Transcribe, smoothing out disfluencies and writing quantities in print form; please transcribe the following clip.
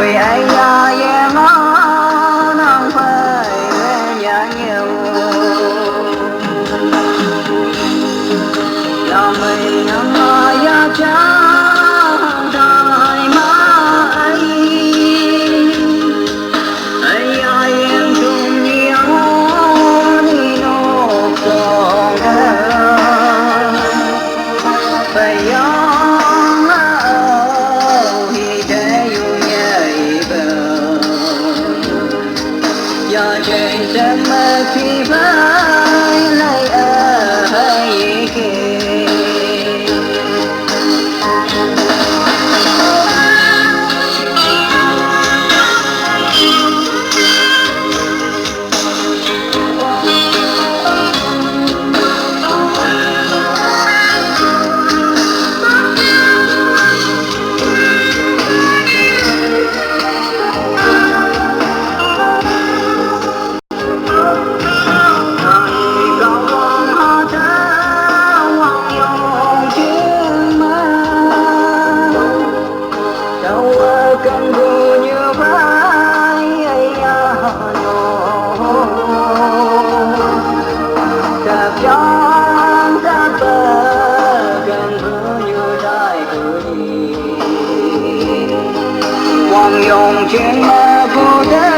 người ấy ya ye ngó nang phải nhà nhiều lòng mình nhắm ya cha đại ma ấy ai ai em chung nhau đi nô con phải yong ở hi thế yêu nhảy bờ giờ trời sẽ mơ khi vai lại ở hay kia cần thù như vai ấy nô gặp gió ra bờ cần thù như trái cử gì quăng dòng trên mơ cô đơn